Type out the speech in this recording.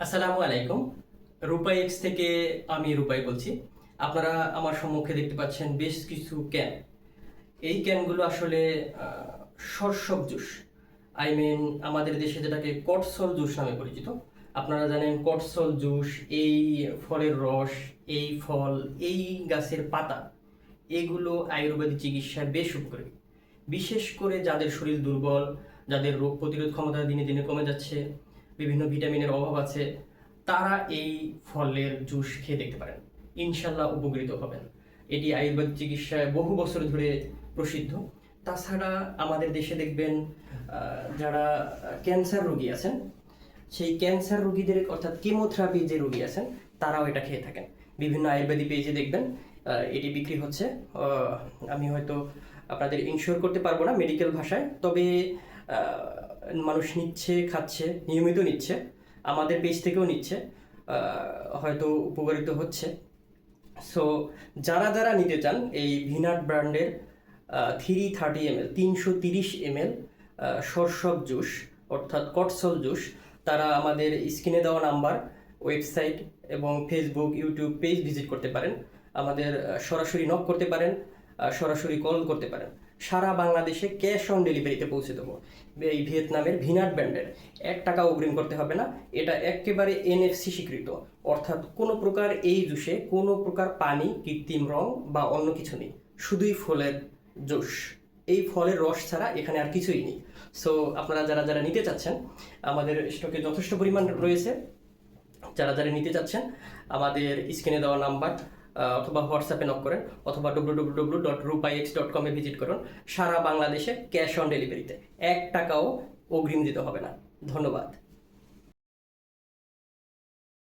আসসালামু আলাইকুম। রূপাই এক্স থেকে আমি রূপাই বলছি। আপনারা আমার সম্মুখে দেখতে পাচ্ছেন বেশ কিছু ক্যান। এই ক্যানগুলো আসলে সরষব জুস, আমাদের দেশে যেটাকে কটসল জুস নামে পরিচিত। আপনারা জানেন কটসল জুস, এই ফলের রস, এই ফল, এই গাছের পাতা, এগুলো আয়ুর্বেদিক চিকিৎসায় বেশ উপকারী। বিশেষ করে যাদের শরীর দুর্বল, যাদের রোগ প্রতিরোধ ক্ষমতা দিনে দিনে কমে যাচ্ছে, বিভিন্ন ভিটামিনের অভাব আছে, তারা এই ফলের জুস খেয়ে দেখতে পারেন। ইনশাল্লাহ উপকৃত হবেন। এটি আয়ুর্বেদ চিকিৎসায় বহু বছর ধরে প্রসিদ্ধ। তাছাড়া আমাদের দেশে দেখবেন যারা ক্যান্সার রোগী আছেন, সেই ক্যান্সার রোগীদের অর্থাৎ কেমোথেরাপি যে রোগী আছেন, তারাও এটা খেয়ে থাকেন। বিভিন্ন আয়ুর্বেদিক পেজে দেখবেন এটি বিক্রি হচ্ছে। আমি হয়তো আপনাদের ইনশিওর করতে পারবো না মেডিকেল ভাষায়, তবে মানুষ নিচ্ছে, খাচ্ছে, নিয়মিত নিচ্ছে, আমাদের পেজ থেকেও নিচ্ছে, হয়তো উপকারিত হচ্ছে। সো যারা যারা নিতে চান এই ভিনাট ব্র্যান্ডের 330 ml 330 ml সরষব জুস অর্থাৎ কটসল জুস, তারা আমাদের স্ক্রিনে দেওয়া নাম্বার, ওয়েবসাইট এবং ফেসবুক, ইউটিউব পেজ ভিজিট করতে পারেন। আমাদের সরাসরি নক করতে পারেন, সরাসরি কল করতে পারেন। সারা বাংলাদেশে ক্যাশ অন ডেলিভারিতে পৌঁছে দেবো। এই ভিয়েতনামের ভিনাট ব্র্যান্ডের 1 টাকা অগ্রিম করতে হবে না। এটা একেবারে এনএফসি স্বীকৃত, অর্থাৎ কোনো প্রকার এই জুসে কোনো প্রকার পানি, কৃত্রিম রং বা অন্য কিছু নেই, শুধুই ফলের জুস। এই ফলের রস ছাড়া এখানে আর কিছুই নেই। সো আপনারা যারা যারা নিতে চাচ্ছেন, আমাদের স্টকে যথেষ্ট পরিমাণ রয়েছে। যারা যারা নিতে চাচ্ছেন আমাদের স্ক্রিনে দেওয়া নাম্বার অথবা হোয়াটসঅ্যাপে নক করেন, অথবা www.rupaix.com এ ভিজিট করুন। সারা বাংলাদেশে ক্যাশ অন ডেলিভারিতে 1 টাকাও অগ্রিম দিতে হবে না। ধন্যবাদ।